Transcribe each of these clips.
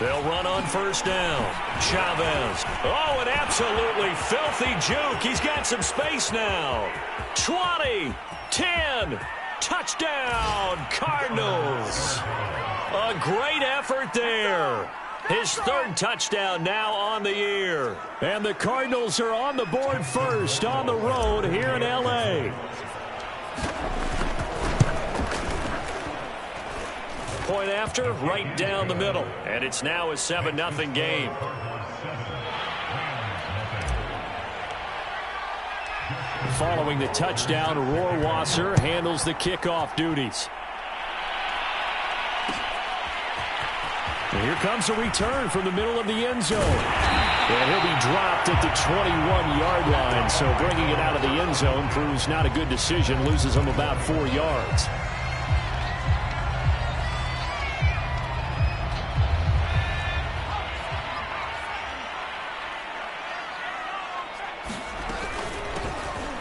They'll run on first down. Chavez. Oh, an absolutely filthy juke. He's got some space now. 20, 10, touchdown, Cardinals. A great effort there. His third touchdown now on the year. And the Cardinals are on the board first on the road here in L.A. Point after, right down the middle. And it's now a 7-0 game. Following the touchdown, Rohrwasser handles the kickoff duties. And here comes a return from the middle of the end zone. And he'll be dropped at the 21-yard line. So bringing it out of the end zone proves not a good decision. Loses him about 4 yards.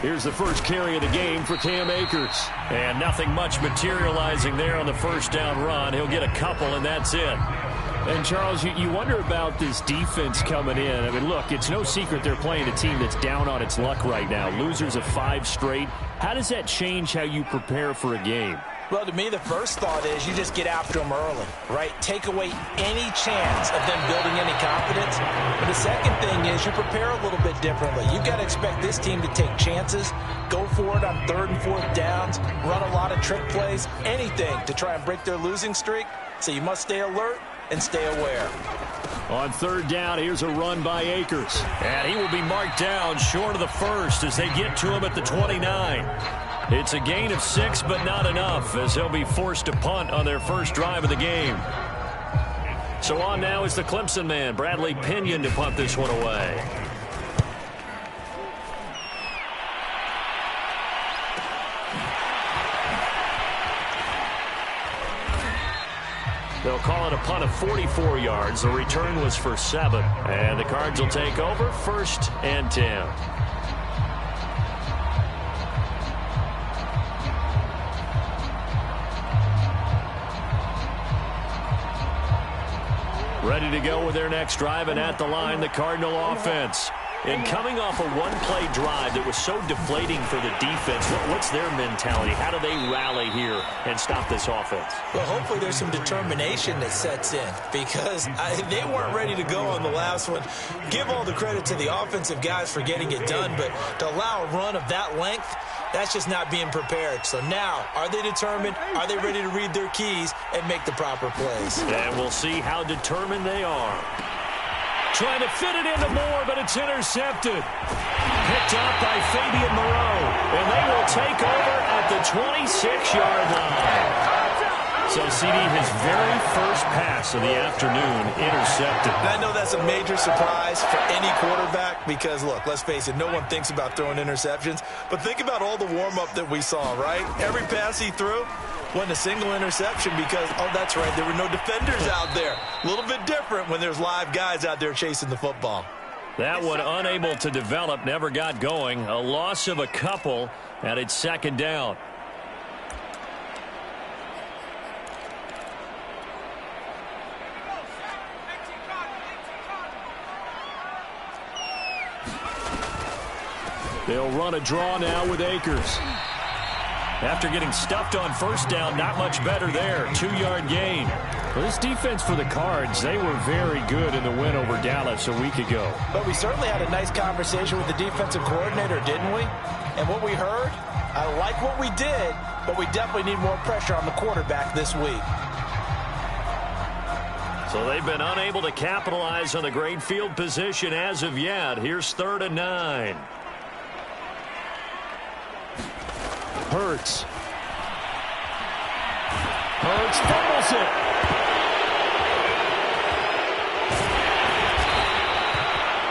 Here's the first carry of the game for Cam Akers. And nothing much materializing there on the first down run. He'll get a couple, and that's it. And, Charles, you wonder about this defense coming in. I mean, look, it's no secret they're playing a team that's down on its luck right now. Losers of 5 straight. How does that change how you prepare for a game? Well, to me, the first thought is you just get after them early, right? Take away any chance of them building any confidence. But the second thing is you prepare a little bit differently. You've got to expect this team to take chances, go for it on 3rd and 4th downs, run a lot of trick plays, anything to try and break their losing streak. So you must stay alert and stay aware. On 3rd down, here's a run by Akers. And he will be marked down short of the first as they get to him at the 29. It's a gain of 6, but not enough, as they'll be forced to punt on their first drive of the game. So on now is the Clemson man, Bradley Pinion, to punt this one away. They'll call it a punt of 44 yards. The return was for 7. And the Cards will take over 1st and 10. Ready to go with their next drive, and at the line, the Cardinal offense. And coming off a one-play drive that was so deflating for the defense, what's their mentality? How do they rally here and stop this offense? Well, hopefully there's some determination that sets in, because they weren't ready to go on the last one. Give all the credit to the offensive guys for getting it done, but to allow a run of that length, that's just not being prepared. So now, are they determined? Are they ready to read their keys and make the proper plays? And we'll see how determined they are. Trying to fit it into Moore, but it's intercepted. Picked up by Fabian Moreau. And they will take over at the 26-yard line. So, CD, his very first pass of the afternoon intercepted. And I know that's a major surprise for any quarterback because, look, let's face it, no one thinks about throwing interceptions. But think about all the warm-up that we saw, right? Every pass he threw wasn't a single interception because, oh, that's right, there were no defenders out there. A little bit different when there's live guys out there chasing the football. That one unable to develop, never got going. A loss of a couple, and it's 2nd down. They'll run a draw now with Akers. After getting stuffed on first down, not much better there. 2-yard gain. Well, this defense for the Cards, they were very good in the win over Dallas a week ago. But we certainly had a nice conversation with the defensive coordinator, didn't we? And what we heard, I like what we did, but we definitely need more pressure on the quarterback this week. So they've been unable to capitalize on the great field position as of yet. Here's 3rd and 9. Hurts fumbles it.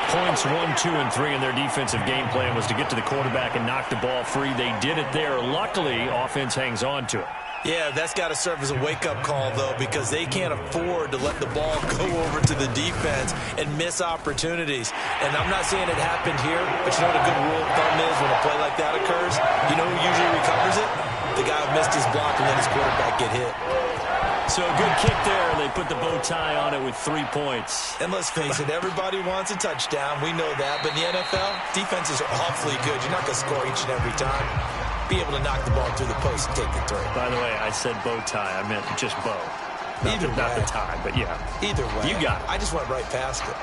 Points 1, 2, and 3 in their defensive game plan was to get to the quarterback and knock the ball free. They did it there. Luckily, offense hangs on to it. Yeah, that's got to serve as a wake-up call, though, because they can't afford to let the ball go over to the defense and miss opportunities. And I'm not saying it happened here, but you know what a good rule of thumb is when a play like that occurs? You know who usually recovers it? The guy who missed his block and let his quarterback get hit. So a good kick there. They put the bow tie on it with 3 points. And let's face it, everybody wants a touchdown. We know that. But in the NFL, defenses are awfully good. You're not going to score each and every time. Be able to knock the ball through the post and take the throw. By the way, I said bow tie. I meant just bow. Not the tie, but yeah. Either way. You got it. I just went right past it.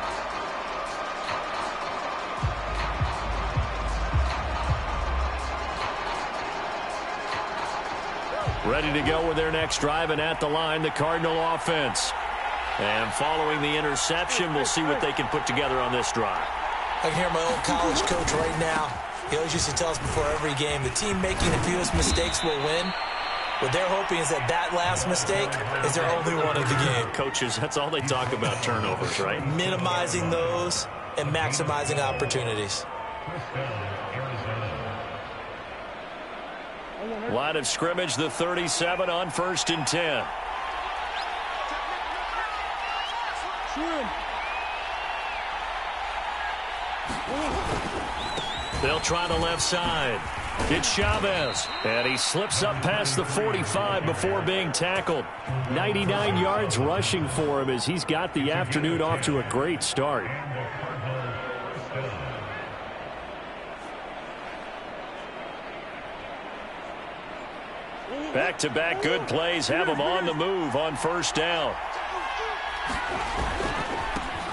Ready to go with their next drive, and at the line, the Cardinal offense. And following the interception, we'll see what they can put together on this drive. I can hear my old college coach right now. He always used to tell us before every game, the team making the fewest mistakes will win. What they're hoping is that last mistake is their only one of the game. Coaches, that's all they talk about, turnovers, right? Minimizing those and maximizing opportunities. Line of scrimmage, the 37 on 1st and 10. They'll try the left side. It's Chavez, and he slips up past the 45 before being tackled. 99 yards rushing for him as he's got the afternoon off to a great start. Back-to-back good plays have him on the move on 1st down.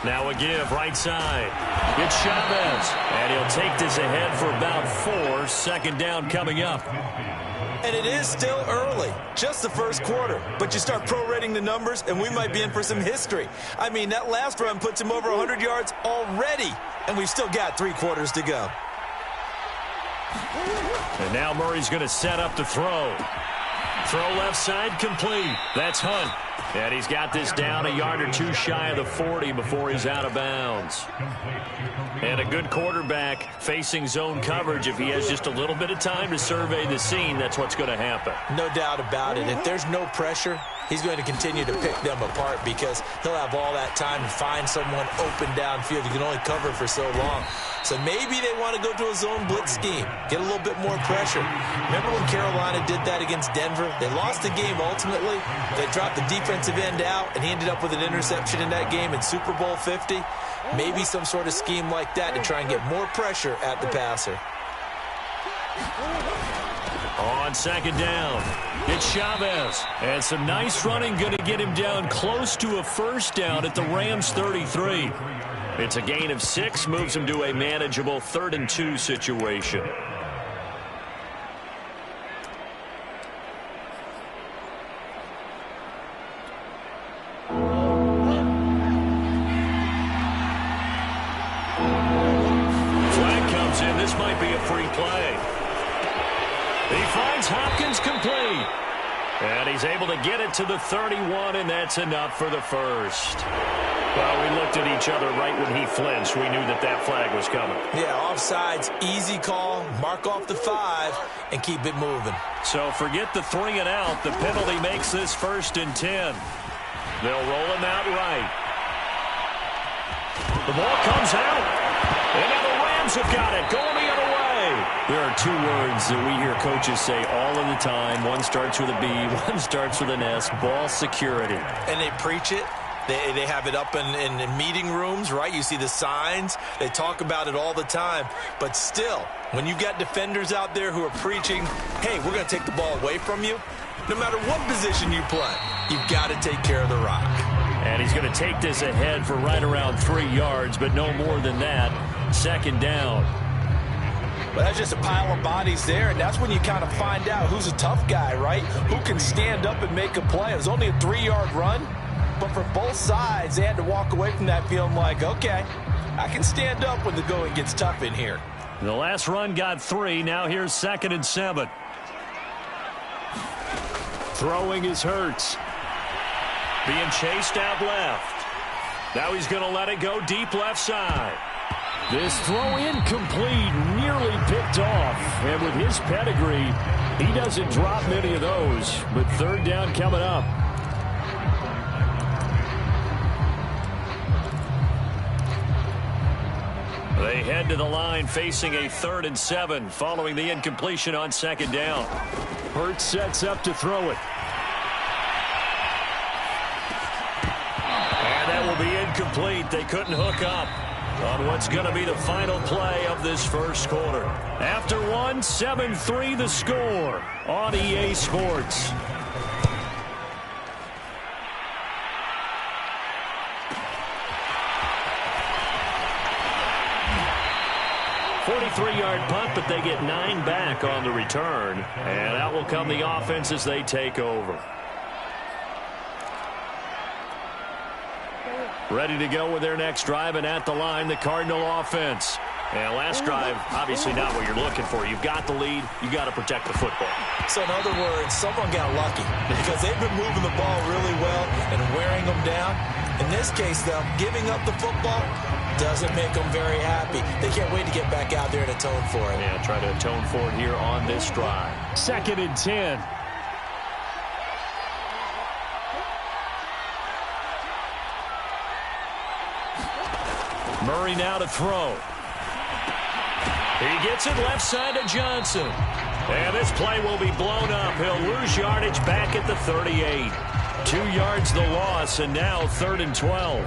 Now a give, right side. It's Chavez, and he'll take this ahead for about 4. 2nd down coming up. And it is still early, just the first quarter. But you start prorating the numbers, and we might be in for some history. I mean, that last run puts him over 100 yards already, and we've still got 3 quarters to go. And now Murray's going to set up the throw. Throw left side complete. That's Hunt. And he's got this down a yard or 2 shy of the 40 before he's out of bounds. And a good quarterback facing zone coverage. If he has just a little bit of time to survey the scene, that's what's going to happen. No doubt about it. If there's no pressure, he's going to continue to pick them apart because he'll have all that time to find someone open downfield. You can only cover for so long. So maybe they want to go to a zone blitz scheme, get a little bit more pressure. Remember when Carolina did that against Denver? They lost the game ultimately. They dropped the defensive end out, and he ended up with an interception in that game in Super Bowl 50. Maybe some sort of scheme like that to try and get more pressure at the passer. On 2nd down, it's Chavez. And some nice running going to get him down close to a 1st down at the Rams 33. It's a gain of 6, moves him to a manageable 3rd and 2 situation. Flag comes in. This might be a free play. He finds Hopkins complete. And he's able to get it to the 31, and that's enough for the 1st. Well, we looked at each other right when he flinched. We knew that flag was coming. Yeah, offsides, easy call, mark off the 5, and keep it moving. So forget the 3 and out. The penalty makes this 1st and 10. They'll roll him out right. The ball comes out. And now the Rams have got it, going the other way. There are 2 words that we hear coaches say all of the time. One starts with a B, one starts with an S, ball security. And they preach it. They have it up in meeting rooms, right? You see the signs. They talk about it all the time. But still, when you've got defenders out there who are preaching, hey, we're going to take the ball away from you, no matter what position you play, you've got to take care of the rock. And he's going to take this ahead for right around 3 yards, but no more than that. 2nd down. Well, that's just a pile of bodies there, and that's when you kind of find out who's a tough guy, right? Who can stand up and make a play. It was only a 3-yard run. But for both sides, they had to walk away from that feeling like, okay, I can stand up when the going gets tough in here. The last run got 3. Now here's 2nd and 7. Throwing is Hurts. Being chased out left. Now he's going to let it go deep left side. This throw incomplete, nearly picked off. And with his pedigree, he doesn't drop many of those. But 3rd down coming up. They head to the line facing a 3rd and 7 following the incompletion on 2nd down. Hurts sets up to throw it. incomplete. They couldn't hook up on what's going to be the final play of this first quarter. After one, 7-3 the score on EA Sports. Three-yard punt, but they get 9 back on the return. And out will come the offense as they take over. Ready to go with their next drive, and at the line, the Cardinal offense. And last drive, obviously not what you're looking for. You've got the lead. You got to protect the football. So in other words, someone got lucky because they've been moving the ball really well and wearing them down. In this case, though, giving up the football doesn't make them very happy. They can't wait to get back out there and atone for it. Yeah, try to atone for it here on this drive. 2nd and 10. Murray now to throw. He gets it left side to Johnson. And this play will be blown up. He'll lose yardage back at the 38. 2 yards the loss, and now 3rd and 12.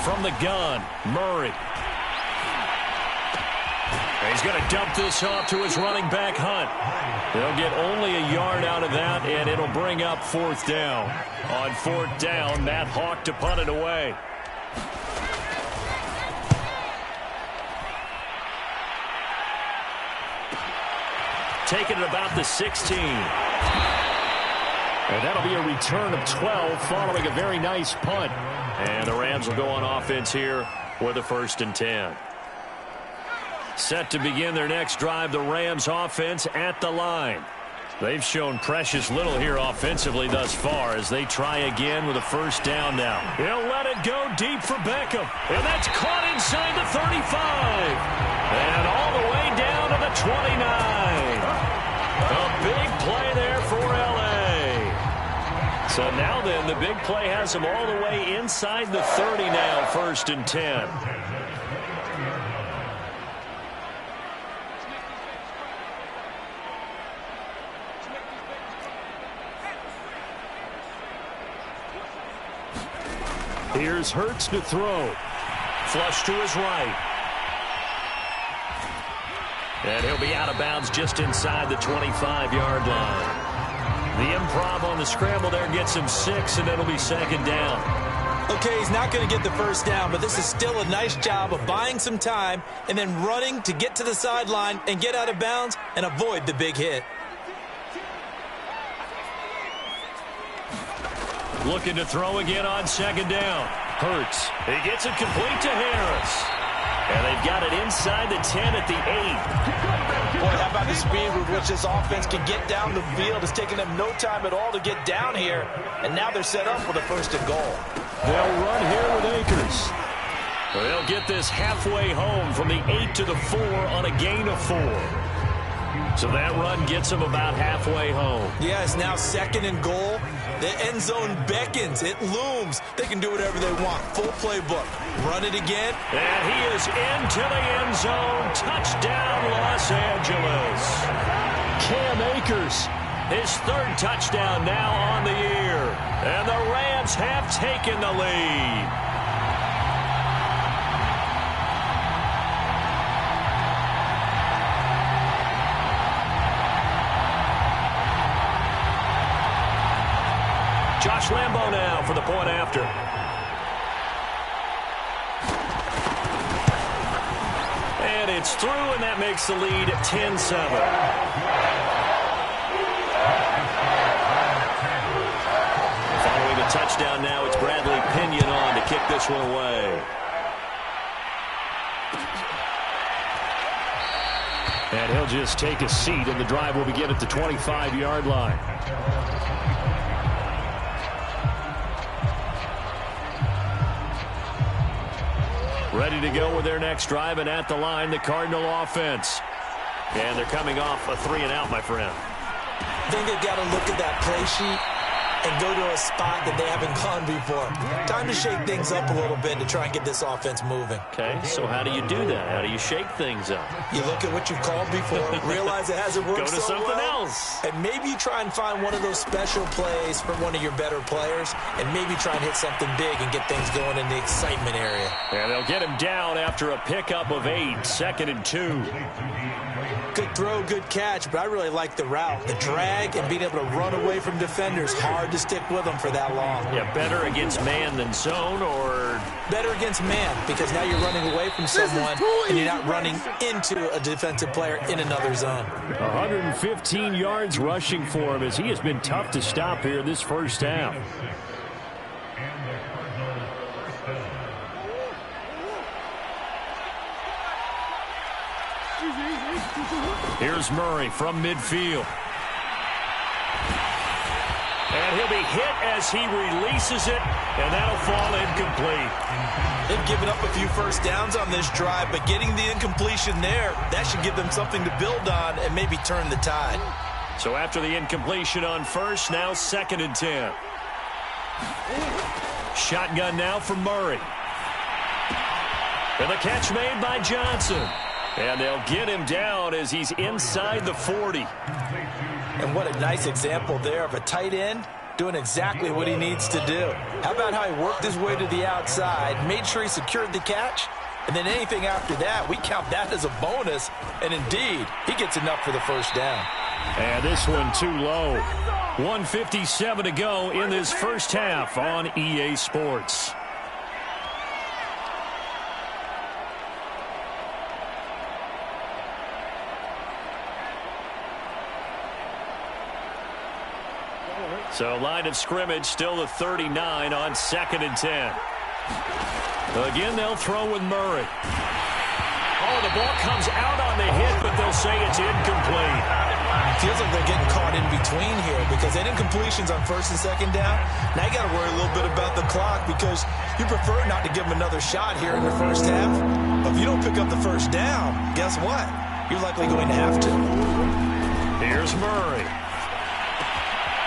From the gun, Murray. He's going to dump this off to his running back, Hunt. They'll get only a yard out of that, and it'll bring up 4th down. On 4th down, Matt Hawk to punt it away. Taking it about the 16. And that'll be a return of 12 following a very nice punt. And the Rams will go on offense here with a 1st and 10. Set to begin their next drive, the Rams offense at the line. They've shown precious little here offensively thus far as they try again with a 1st down now. He'll let it go deep for Beckham. And that's caught inside the 35. And all the way down to the 29. A big play there for L.A. So now then, the big play has them all the way inside the 30 now, 1st and 10. Here's Hurts to throw. Flush to his right. And he'll be out of bounds just inside the 25-yard line. The improv on the scramble there gets him 6, and it'll be 2nd down. Okay, he's not going to get the 1st down, but this is still a nice job of buying some time and then running to get to the sideline and get out of bounds and avoid the big hit. Looking to throw again on 2nd down. Hurts. He gets it complete to Harris. And they've got it inside the 10 at the 8. Boy, how about the speed with which this offense can get down the field? It's taken them no time at all to get down here. And now they're set up with a 1st and goal. They'll run here with Akers. They'll get this halfway home from the 8 to the 4 on a gain of 4. So that run gets them about halfway home. Yes, now 2nd and goal. The end zone beckons. It looms. They can do whatever they want. Full playbook. Run it again. And he is into the end zone. Touchdown, Los Angeles. Cam Akers, his 3rd touchdown now on the year. And the Rams have taken the lead. Josh Lambo now for the point after. And it's through, and that makes the lead 10-7. Following the touchdown now, it's Bradley Pinion on to kick this one away. And he'll just take a seat, and the drive will begin at the 25-yard line. Ready to go with their next drive, and at the line, the Cardinal offense. And they're coming off a 3-and-out, my friend. I think they've got to look at that play sheet and go to a spot that they haven't gone before. Time to shake things up a little bit to try and get this offense moving. Okay, so how do you do that? How do you shake things up? You look at what you've called before, realize it hasn't worked so well. Go to something else. And maybe you try and find one of those special plays from one of your better players, and maybe try and hit something big and get things going in the excitement area. And they'll get him down after a pickup of 8, 2nd and 2. Good throw, good catch, but I really like the route. The drag and being able to run away from defenders, hard to stick with them for that long. Yeah, better against man than zone, or? Better against man, because now you're running away from someone and you're not running into a defensive player in another zone. 115 yards rushing for him as he has been tough to stop here this first half. Here's Murray from midfield. And he'll be hit as he releases it, and that'll fall incomplete. They've given up a few first downs on this drive, but getting the incompletion there, that should give them something to build on and maybe turn the tide. So after the incompletion on first, now 2nd and 10. Shotgun now for Murray. And the catch made by Johnson. And they'll get him down as he's inside the 40. And what a nice example there of a tight end doing exactly what he needs to do. How about how he worked his way to the outside, made sure he secured the catch, and then anything after that, we count that as a bonus. And indeed, he gets enough for the first down. And this one too low. 1:57 to go in this first half on EA Sports. So line of scrimmage still the 39 on 2nd and 10. Again, they'll throw with Murray. Oh, the ball comes out on the hit, but they'll say it's incomplete. Feels like they're getting caught in between here because that incompletion's on 1st and 2nd down. Now you got to worry a little bit about the clock because you prefer not to give them another shot here in the first half. But if you don't pick up the first down, guess what? You're likely going to have to. Here's Murray.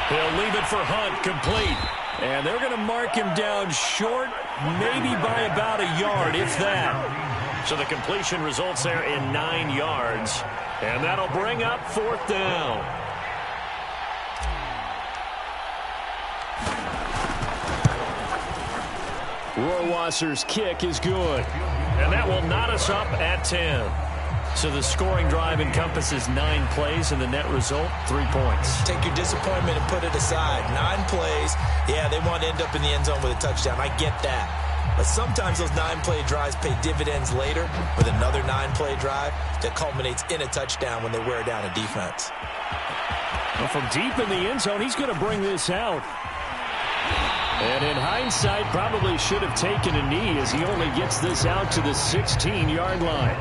He'll leave it for Hunt, complete. And they're going to mark him down short, maybe by about a yard, if that. So the completion results there in 9 yards. And that'll bring up 4th down. Rohrwasser's kick is good. And that will knot us up at 10. So the scoring drive encompasses 9 plays, and the net result, 3 points. Take your disappointment and put it aside. 9 plays. Yeah, they want to end up in the end zone with a touchdown. I get that. But sometimes those 9-play drives pay dividends later with another 9-play drive that culminates in a touchdown when they wear down a defense. Well, from deep in the end zone, he's going to bring this out. And in hindsight, probably should have taken a knee as he only gets this out to the 16-yard line.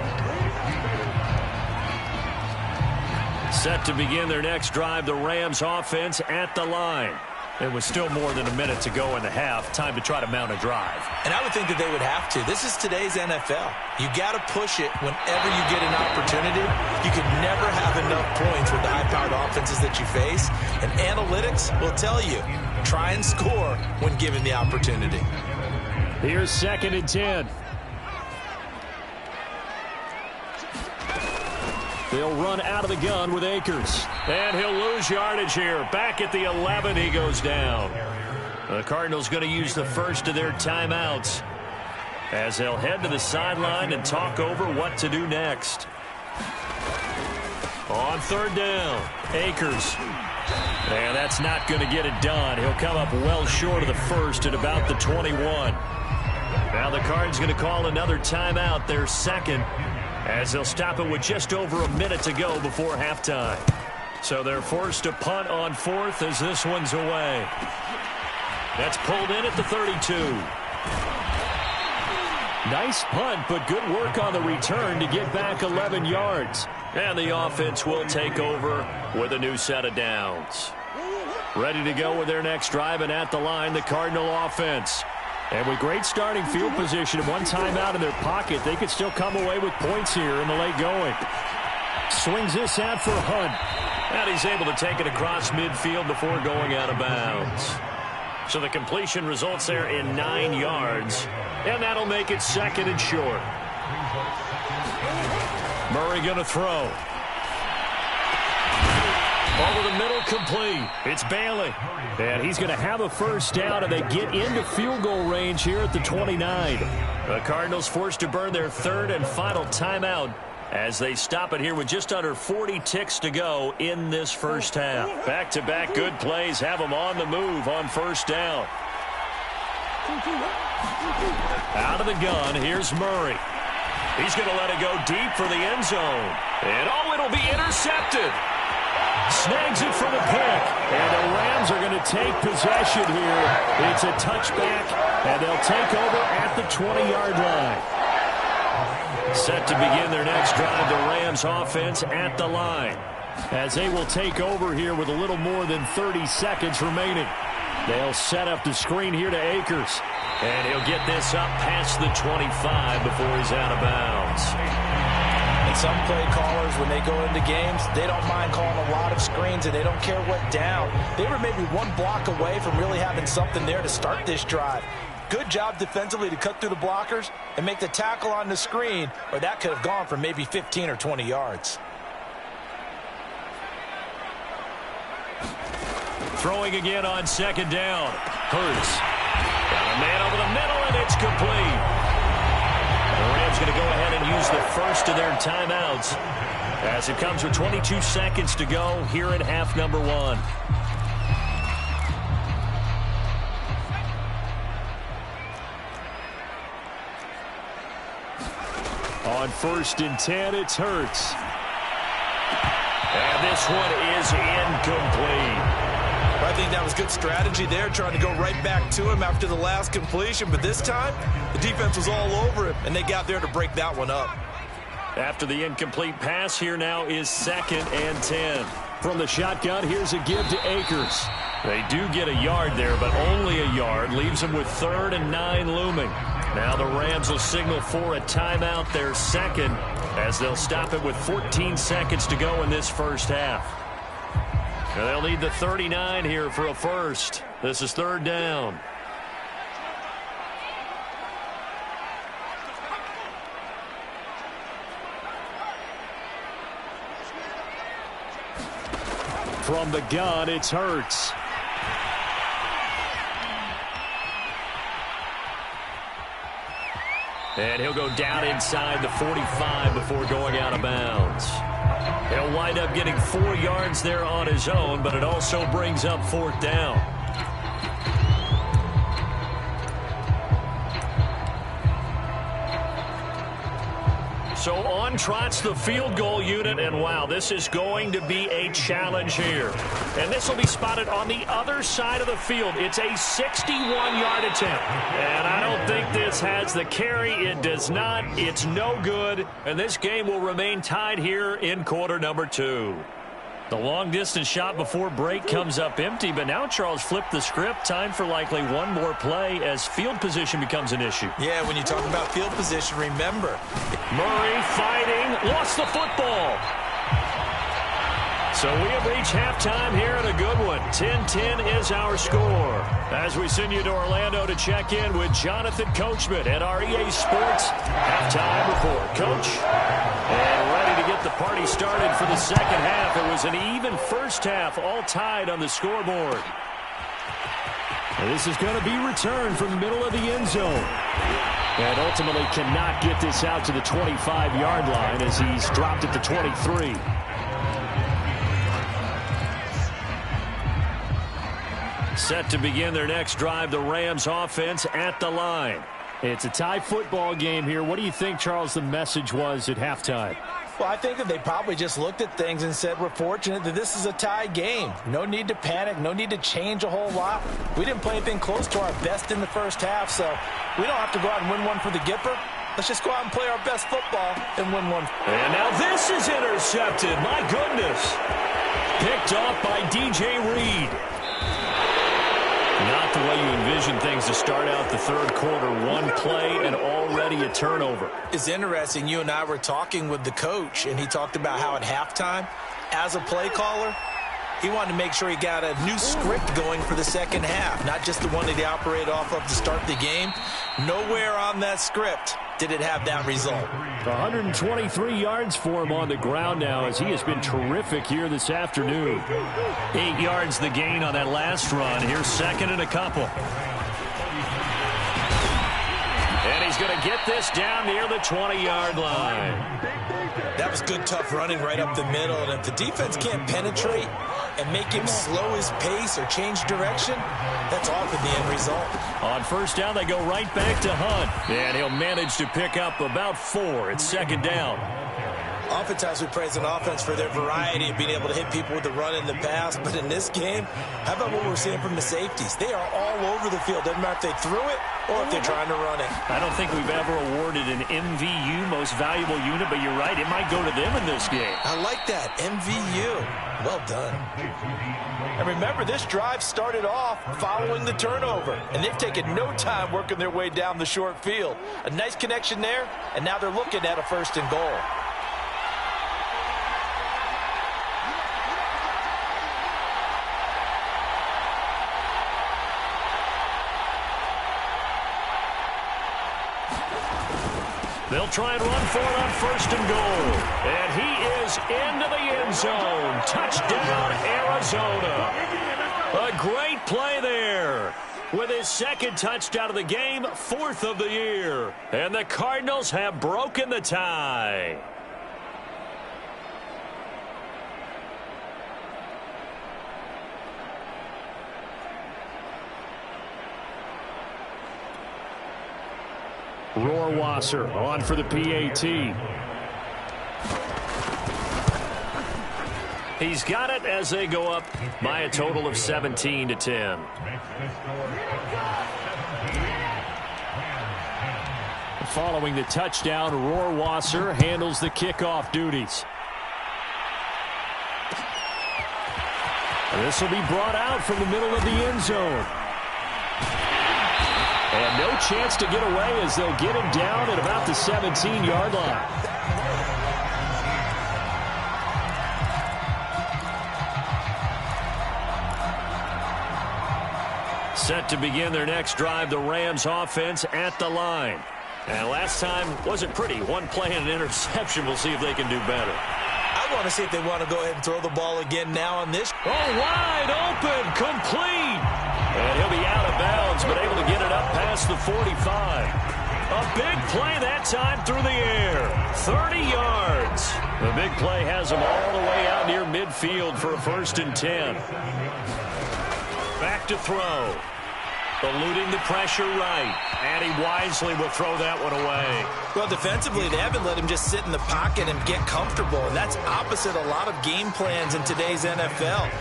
Set to begin their next drive, the Rams offense at the line. And with still more than a minute to go in the half, time to try to mount a drive. And I would think that they would have to. This is today's NFL. You got to push it whenever you get an opportunity. You can never have enough points with the high-powered offenses that you face. And analytics will tell you, try and score when given the opportunity. Here's 2nd and 10. They'll run out of the gun with Akers. And he'll lose yardage here. Back at the 11, he goes down. The Cardinals going to use the first of their timeouts as they'll head to the sideline and talk over what to do next. On 3rd down, Akers. And that's not going to get it done. He'll come up well short of the first at about the 21. Now the Cards going to call another timeout, their second, as they'll stop it with just over a minute to go before halftime. So they're forced to punt on 4th as this one's away. That's pulled in at the 32. Nice punt, but good work on the return to get back 11 yards. And the offense will take over with a new set of downs. Ready to go with their next drive, and at the line, the Cardinal offense. And with great starting field position and one timeout in their pocket, they could still come away with points here in the late going. Swings this out for Hunt. And he's able to take it across midfield before going out of bounds. So the completion results there in 9 yards, and that'll make it 2nd and short. Murray going to throw. Over the middle, complete. It's Bailey. And he's going to have a first down, and they get into field goal range here at the 29. The Cardinals forced to burn their 3rd and final timeout as they stop it here with just under 40 ticks to go in this first half. Back-to-back good plays have them on the move on first down. Out of the gun, here's Murray. He's going to let it go deep for the end zone. And, it'll be intercepted. Snags it for the pick, and the Rams are going to take possession here. It's a touchback, and they'll take over at the 20-yard line. Set to begin their next drive, the Rams offense at the line, as they will take over here with a little more than 30 seconds remaining. They'll set up the screen here to Akers, and he'll get this up past the 25 before he's out of bounds. Some play callers, when they go into games, they don't mind calling a lot of screens, and they don't care what down. They were maybe one block away from really having something there to start this drive. Good job defensively to cut through the blockers and make the tackle on the screen, or that could have gone for maybe 15 or 20 yards. Throwing again on 2nd down. Hurts. Got a man over the middle, and it's complete. The Rams going to go ahead and use the first of their timeouts as it comes with 22 seconds to go here at half number 1. On 1st and 10, it's Hurts. And this one is incomplete. I think that was good strategy there, trying to go right back to him after the last completion. But this time, the defense was all over him, and they got there to break that one up. After the incomplete pass, here now is 2nd and 10. From the shotgun, here's a give to Akers. They do get a yard there, but only a yard. Leaves them with 3rd and 9 looming. Now the Rams will signal for a timeout, their 2nd, as they'll stop it with 14 seconds to go in this first half. And they'll need the 39 here for a first. This is 3rd down. From the gun, it's Hurts. And he'll go down inside the 45 before going out of bounds. He'll wind up getting 4 yards there on his own, but it also brings up 4th down. So on trots the field goal unit, and wow, this is going to be a challenge here. And this will be spotted on the other side of the field. It's a 61-yard attempt. And I don't think this has the carry. It does not. It's no good. And this game will remain tied here in quarter number 2. The long-distance shot before break comes up empty, but now Charles flipped the script. Time for likely one more play as field position becomes an issue. Yeah, when you talk about field position, remember. Murray fighting, lost the football. So we have reached halftime here in a good one. 10-10 is our score. As we send you to Orlando to check in with Jonathan Coachman at our EA Sports halftime report. Coach, and ready to get the party started for the second half. It was an even first half, all tied on the scoreboard. And this is going to be returned from the middle of the end zone. And ultimately cannot get this out to the 25-yard line as he's dropped at the 23. Set to begin their next drive, the Rams offense at the line. It's a tie football game here. What do you think, Charles, the message was at halftime? Well, I think that they probably just looked at things and said, we're fortunate that this is a tie game. No need to panic. No need to change a whole lot. We didn't play anything close to our best in the first half, so we don't have to go out and win one for the Gipper. Let's just go out and play our best football and win one. And now this is intercepted. My goodness. Picked off by DJ Reed. Not the way you envision things to start out the third quarter. One play and already a turnover. It's interesting. You and I were talking with the coach, and he talked about how at halftime, as a play caller, He wanted to make sure he got a new script going for the second half, not just the one that he operated off of to start the game. Nowhere on that script did it have that result. 123 yards for him on the ground now as he has been terrific here this afternoon. 8 yards the gain on that last run. Here's second and a couple. And he's going to get this down near the 20-yard line. That was good, tough running right up the middle. And if the defense can't penetrate and make him slow his pace or change direction, that's often the end result. On first down, they go right back to Hunt. And he'll manage to pick up about 4. It's second down. Oftentimes we praise an offense for their variety of being able to hit people with the run in the pass. But in this game, how about what we're seeing from the safeties? They are all over the field. Doesn't matter if they threw it or if they're trying to run it. I don't think we've ever awarded an MVU, most valuable unit, but you're right. It might go to them in this game. I like that. MVU. Well done. And remember, this drive started off following the turnover. And they've taken no time working their way down the short field. A nice connection there, and now they're looking at a 1st and goal. They'll try and run for it on 1st and goal. And he is into the end zone. Touchdown, Arizona. A great play there. With his 2nd touchdown of the game, 4th of the year. And the Cardinals have broken the tie. Rohrwasser on for the PAT. He's got it as they go up by a total of 17-10. Following the touchdown, Rohrwasser handles the kickoff duties. This will be brought out from the middle of the end zone. And no chance to get away as they'll get him down at about the 17-yard line. Set to begin their next drive, the Rams offense at the line. And last time wasn't pretty. One play and an interception. We'll see if they can do better. I want to see if they want to go ahead and throw the ball again now on this. Oh, wide open, complete. And he'll be out of bounds, but able to get it up past the 45. A big play that time through the air. 30 yards. The big play has him all the way out near midfield for a 1st and 10. Back to throw. Eluding the pressure right. And he wisely will throw that one away. Well, defensively, they haven't let him just sit in the pocket and get comfortable. And that's opposite a lot of game plans in today's NFL.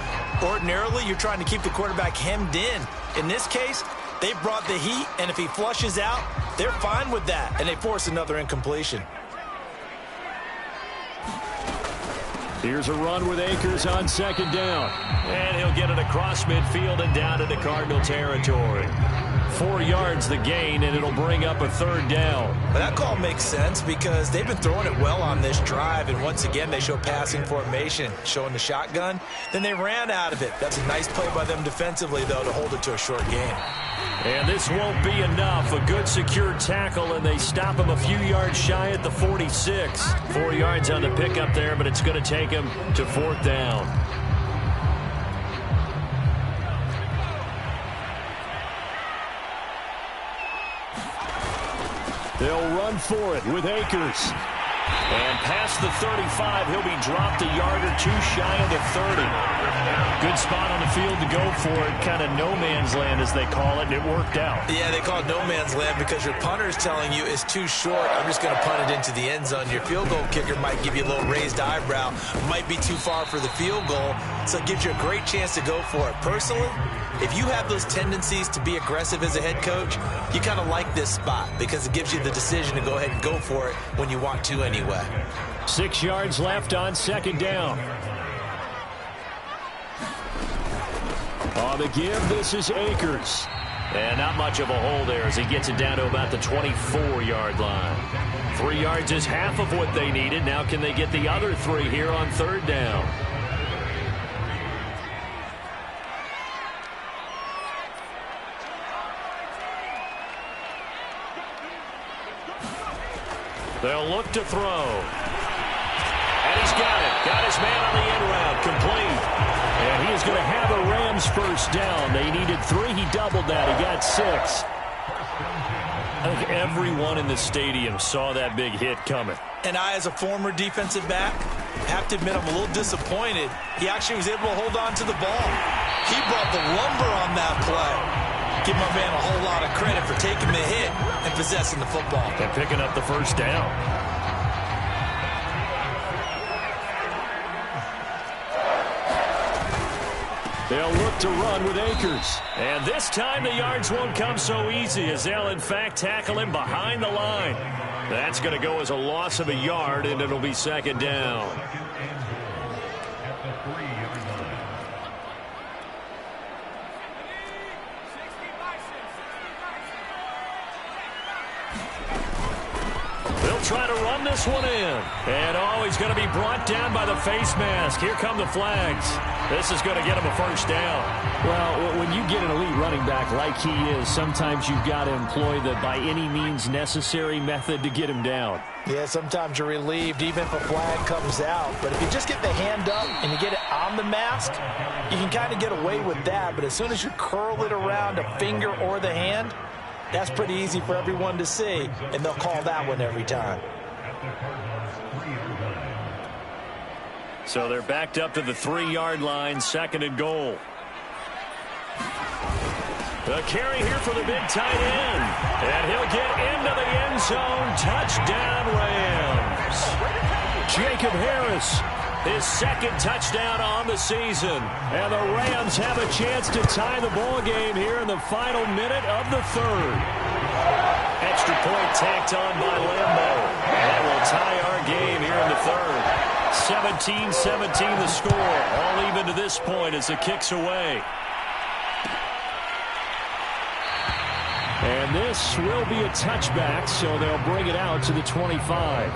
Ordinarily, you're trying to keep the quarterback hemmed in. In this case, they brought the heat, and if he flushes out, they're fine with that, and they force another incompletion. Here's a run with Akers on 2nd down. And he'll get it across midfield and down into Cardinal territory. 4 yards the gain, and it'll bring up a 3rd down. But that call makes sense because they've been throwing it well on this drive, and once again they show passing formation, showing the shotgun. Then they ran out of it. That's a nice play by them defensively, though, to hold it to a short gain. And this won't be enough. A good secure tackle, and they stop him a few yards shy at the 46. 4 yards on the pickup there, but it's going to take him to 4th down. They'll run for it with Akers. And past the 35, he'll be dropped a yard or two shy of the 30. Good spot on the field to go for it. Kind of no man's land, as they call it, and it worked out. Yeah, they call it no man's land because your punter is telling you it's too short. I'm just going to punt it into the end zone. Your field goal kicker might give you a little raised eyebrow. Might be too far for the field goal, so it gives you a great chance to go for it. Personally, if you have those tendencies to be aggressive as a head coach, you kind of like this spot because it gives you the decision to go ahead and go for it when you want to anyway. 6 yards left on 2nd down. On the give, this is Akers. And not much of a hole there as he gets it down to about the 24-yard line. 3 yards is half of what they needed. Now can they get the other 3 here on 3rd down? They'll look to throw. And he's got it. Got his man on the end route. Complete. And he is going to have a Rams first down. They needed 3. He doubled that. He got 6. I think everyone in the stadium saw that big hit coming. And I, as a former defensive back, have to admit I'm a little disappointed. He actually was able to hold on to the ball. He brought the lumber on that play. Give my man a whole lot of credit for taking the hit and possessing the football. And picking up the first down. They'll look to run with Akers. And this time the yards won't come so easy as they'll, in fact, tackle him behind the line. That's going to go as a loss of a yard, and it'll be second down. They'll try to run this one in. And, oh, he's going to be brought down by the face mask. Here come the flags. This is going to get him a first down. Well, when you get an elite running back like he is, sometimes you've got to employ the by any means necessary method to get him down. Yeah, sometimes you're relieved even if a flag comes out. But if you just get the hand up and you get it on the mask, you can kind of get away with that. But as soon as you curl it around a finger or the hand, that's pretty easy for everyone to see, and they'll call that one every time. So they're backed up to the 3-yard line, second and goal. The carry here for the big tight end. And he'll get into the end zone. Touchdown, Rams. Jacob Harris, his second touchdown on the season. And the Rams have a chance to tie the ball game here in the final minute of the third. Extra point tacked on by Lambo. And that will tie our game here in the third. 17-17 the score. All even to this point as the kick's away. And this will be a touchback, so they'll bring it out to the 25.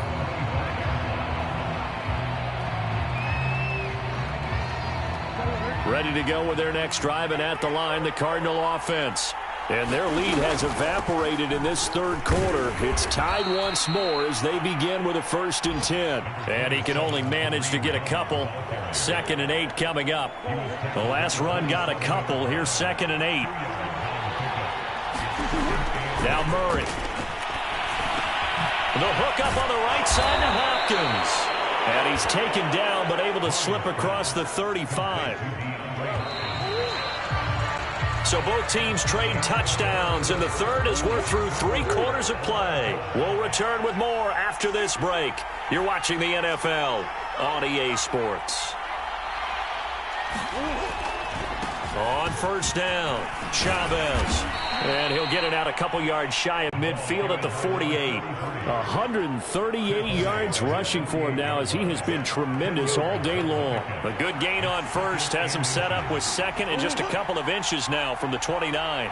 Ready to go with their next drive, and at the line, the Cardinal offense. And their lead has evaporated in this third quarter. It's tied once more as they begin with a 1st and 10. And he can only manage to get a couple. 2nd and 8 coming up. The last run got a couple. Here's 2nd and 8. Now Murray. The hook up on the right side to Hopkins. And he's taken down but able to slip across the 35. So both teams trade touchdowns, and the third as we're through 3 quarters of play. We'll return with more after this break. You're watching the NFL on EA Sports. On first down, Chavez. And he'll get it out a couple yards shy of midfield at the 48. 138 yards rushing for him now as he has been tremendous all day long. A good gain on first has him set up with second and just a couple of inches now from the 29.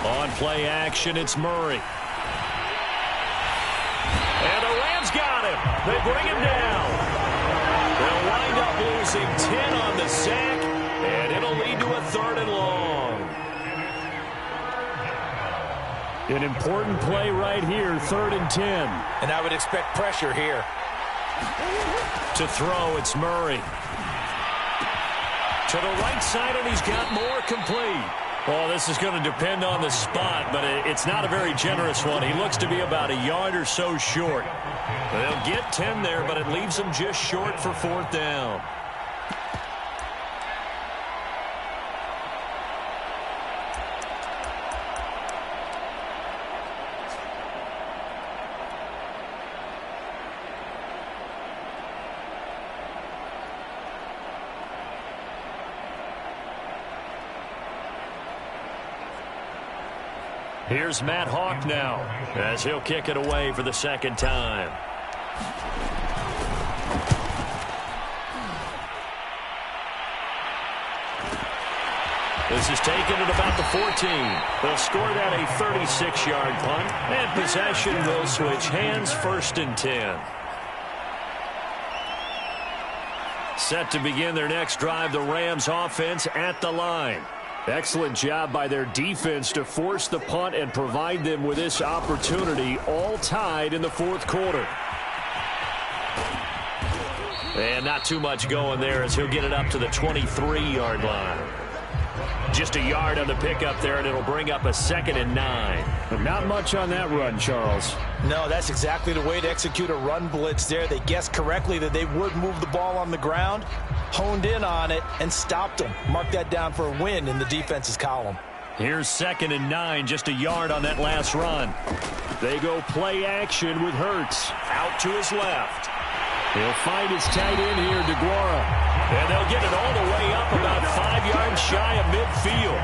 On play action, it's Murray. And the Rams got him. They bring him down. They'll wind up losing 10 on the sack, and it'll lead to a 3rd and long. An important play right here, 3rd and 10. And I would expect pressure here. To throw, it's Murray. To the right side, and he's got more complete. Well, this is going to depend on the spot, but it's not a very generous one. He looks to be about a yard or so short. They'll get 10 there, but it leaves them just short for 4th down. Here's Matt Hawk now as he'll kick it away for the 2nd time. This is taken at about the 14. They'll score that a 36-yard punt, and possession will switch hands, 1st and 10. Set to begin their next drive, the Rams offense at the line. Excellent job by their defense to force the punt and provide them with this opportunity, all tied in the fourth quarter. And not too much going there as he'll get it up to the 23-yard line. Just a yard on the pickup there, and it'll bring up a 2nd and 9. But not much on that run, Charles. No, that's exactly the way to execute a run blitz there. They guessed correctly that they would move the ball on the ground, honed in on it, and stopped them. Mark that down for a win in the defense's column. Here's 2nd and 9, just a yard on that last run. They go play action with Hurts. Out to his left. He'll find his tight end here, DeGuara. And they'll get it all the way up about 5 yards shy of midfield.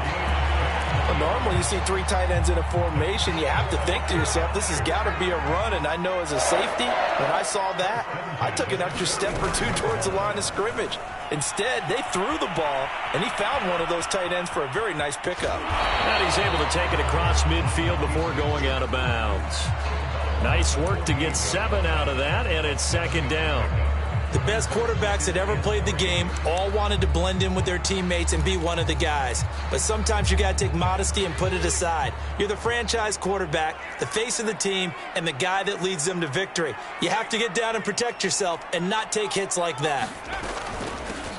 Well, normally you see 3 tight ends in a formation. You have to think to yourself, this has got to be a run. And I know as a safety, when I saw that, I took an extra step or 2 towards the line of scrimmage. Instead, they threw the ball, and he found one of those tight ends for a very nice pickup. And he's able to take it across midfield before going out of bounds. Nice work to get 7 out of that, and it's 2nd down. The best quarterbacks that ever played the game all wanted to blend in with their teammates and be one of the guys. But sometimes you got to take modesty and put it aside. You're the franchise quarterback, the face of the team, and the guy that leads them to victory. You have to get down and protect yourself and not take hits like that.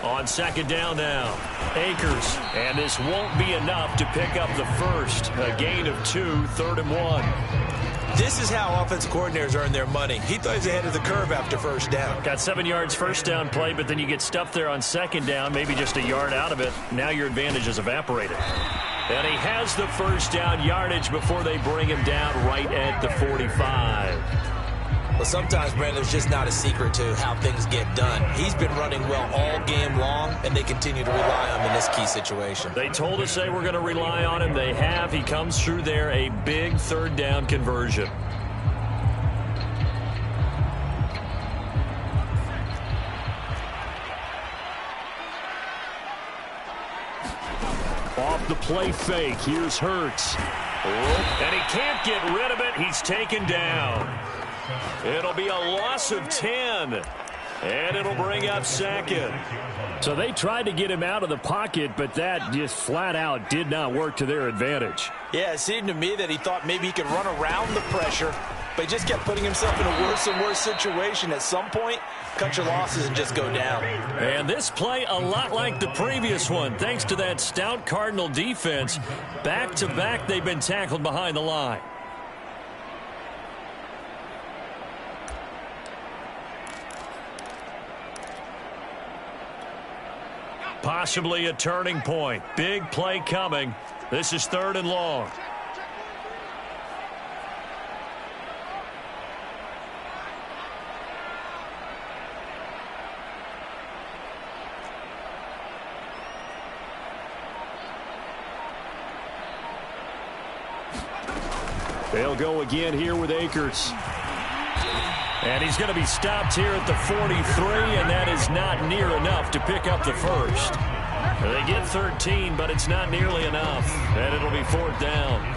On 2nd down now, Akers. And this won't be enough to pick up the first. A gain of 2, 3rd and 1. This is how offensive coordinators earn their money. He thought he was ahead of the curve after first down. Got 7 yards first down play, but then you get stuffed there on 2nd down, maybe just a yard out of it. Now your advantage is evaporated. And he has the first down yardage before they bring him down right at the 45. Well, sometimes, Brandon, there's just not a secret to how things get done. He's been running well all game long, and they continue to rely on him in this key situation. They told us they were going to rely on him. They have. He comes through there, a big 3rd down conversion. Off the play fake, here's Hurts. And he can't get rid of it. He's taken down. It'll be a loss of 10. And it'll bring up 2nd. So they tried to get him out of the pocket, but that just flat out did not work to their advantage. Yeah, it seemed to me that he thought maybe he could run around the pressure, but he just kept putting himself in a worse and worse situation. At some point, cut your losses and just go down. And this play a lot like the previous one. Thanks to that stout Cardinal defense, back-to-back they've been tackled behind the line. Possibly a turning point. Big play coming. This is 3rd and long. They'll go again here with Akers. And he's going to be stopped here at the 43, and that is not near enough to pick up the first. They get 13, but it's not nearly enough, and it'll be 4th down.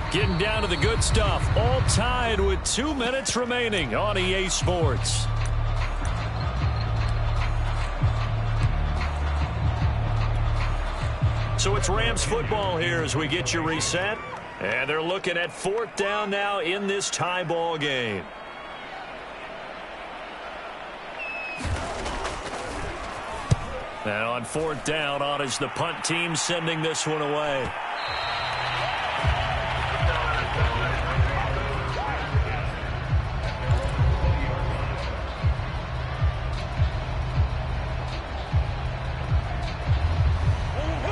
Getting down to the good stuff. All tied with 2 minutes remaining on EA Sports. So it's Rams football here as we get you reset. And they're looking at 4th down now in this tie ball game. Now on 4th down, on is the punt team sending this one away.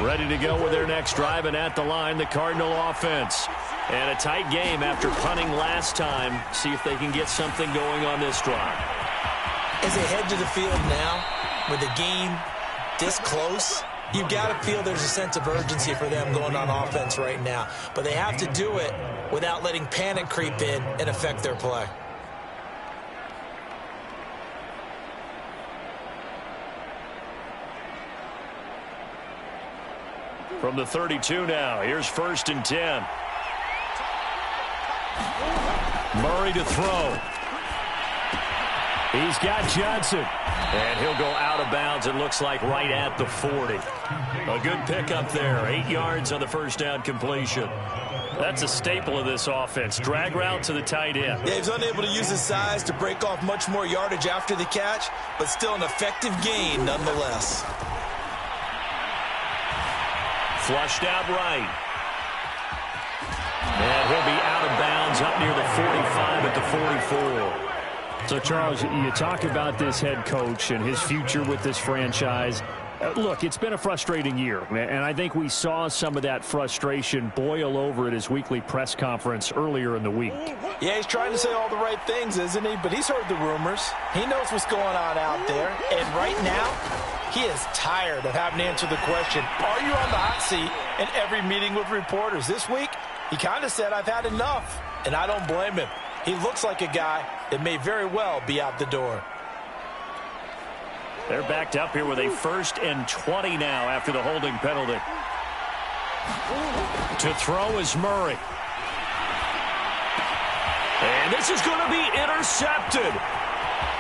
Ready to go with their next drive, and at the line, the Cardinal offense. And a tight game after punting last time. See if they can get something going on this drive. As they head to the field now, with the game this close, You've got to feel there's a sense of urgency for them going on offense right now. But they have to do it without letting panic creep in and affect their play. From the 32 now, here's 1st and 10. Murray to throw. He's got Johnson. And he'll go out of bounds, it looks like, right at the 40. A good pickup there. 8 yards on the first down completion. That's a staple of this offense. Drag route to the tight end. Yeah, he's unable to use his size to break off much more yardage after the catch, but still an effective gain nonetheless. Flushed out right. And he'll be out of bounds up near the 45 at the 44. So, Charles, you talk about this head coach and his future with this franchise. Look, it's been a frustrating year, and I think we saw some of that frustration boil over at his weekly press conference earlier in the week. Yeah, he's trying to say all the right things, isn't he? But he's heard the rumors. He knows what's going on out there. And right now, he is tired of having to answer the question, are you on the hot seat in every meeting with reporters? This week, he kind of said, I've had enough. And I don't blame him. He looks like a guy that may very well be out the door. They're backed up here with a 1st and 20 now after the holding penalty. To throw is Murray. And this is going to be intercepted.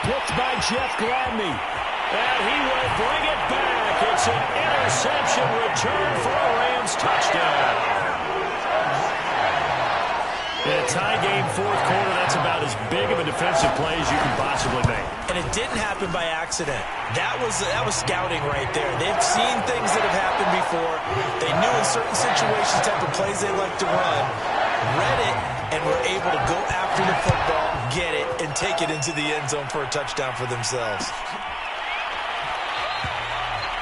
Picked by Jeff Gladney. And he will bring it back. It's an interception return for a Rams touchdown. In a tie game, 4th quarter, that's about as big of a defensive play as you can possibly make. And it didn't happen by accident. That was scouting right there. They've seen things that have happened before. They knew in certain situations type of plays they like to run, read it, and were able to go after the football, get it, and take it into the end zone for a touchdown for themselves.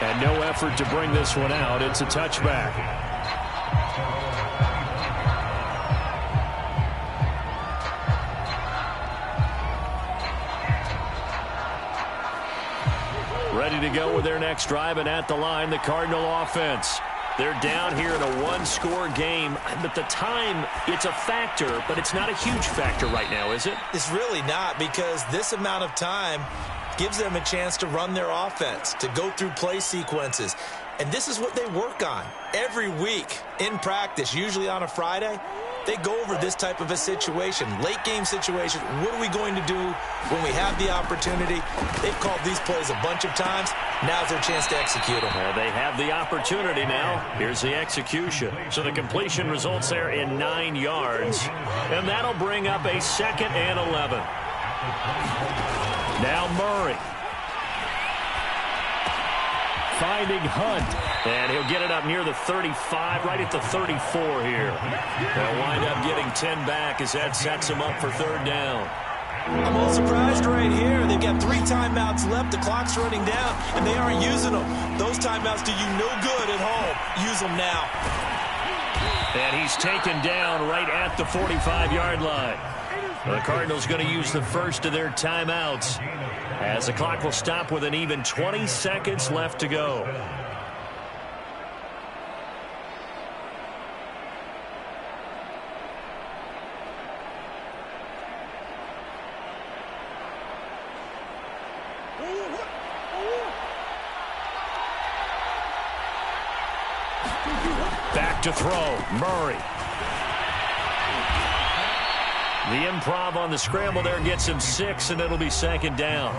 And no effort to bring this one out. It's a touchback. Ready to go with their next drive, and at the line, the Cardinal offense. They're down here in a one-score game, but the time, it's a factor, but it's not a huge factor right now, is it? It's really not, because this amount of time gives them a chance to run their offense, to go through play sequences. And this is what they work on every week in practice, usually on a Friday. They go over this type of a situation, late game situation. What are we going to do when we have the opportunity? They've called these plays a bunch of times. Now's their chance to execute them. Well, they have the opportunity now. Here's the execution. So the completion results there in 9 yards. And that'll bring up a 2nd and 11. Now Murray. Finding Hunt. And he'll get it up near the 35, right at the 34 here. They'll wind up getting 10 back as that sets them up for 3rd down. I'm a little surprised right here. They've got 3 timeouts left. The clock's running down, and they aren't using them. Those timeouts do you no good at home. Use them now. And he's taken down right at the 45-yard line. The Cardinals going to use the first of their timeouts as the clock will stop with an even 20 seconds left to go. Back to throw, Murray. The improv on the scramble there gets him 6, and it'll be 2nd down.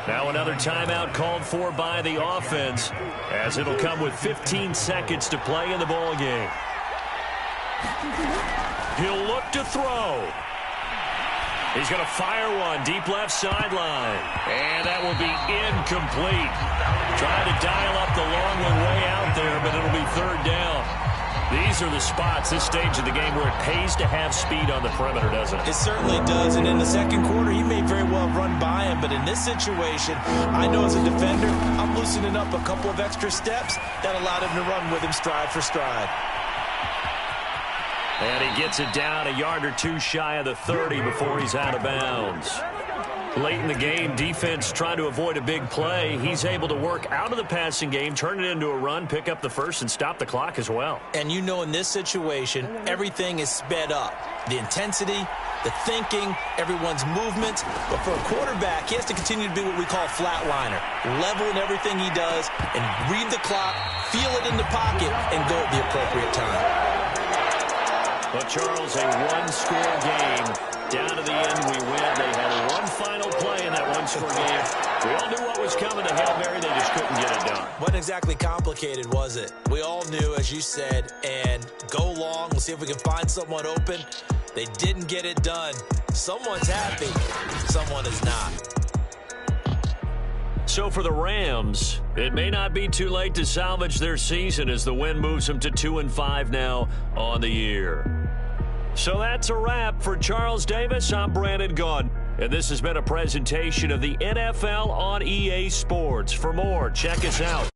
Now another timeout called for by the offense, as it'll come with 15 seconds to play in the ball game. He'll look to throw. He's going to fire one deep left sideline. And that will be incomplete. Trying to dial up the long one way out there, but it'll be 3rd down. These are the spots, this stage of the game, where it pays to have speed on the perimeter, doesn't it? It certainly does. And in the 2nd quarter, he may very well run by him. But in this situation, I know as a defender, I'm loosening up a couple of extra steps that allowed him to run with him stride for stride. And he gets it down a yard or 2 shy of the 30 before he's out of bounds. Late in the game, defense trying to avoid a big play. He's able to work out of the passing game, turn it into a run, pick up the first, and stop the clock as well. And you know in this situation, everything is sped up. The intensity, the thinking, everyone's movement. But for a quarterback, he has to continue to be what we call flatliner. Level in everything he does and read the clock, feel it in the pocket, and go at the appropriate time. But, Charles, a one-score game. Down to the end, we win. They had one final play in that one-score game. We all knew what was coming. The Hail Mary, they just couldn't get it done. Wasn't exactly complicated, was it? We all knew, as you said, and go long. We'll see if we can find someone open. They didn't get it done. Someone's happy. Someone is not. So for the Rams, it may not be too late to salvage their season as the win moves them to 2-5 now on the year. So that's a wrap for Charles Davis. I'm Brandon Gaudin, and this has been a presentation of the NFL on EA Sports. For more, check us out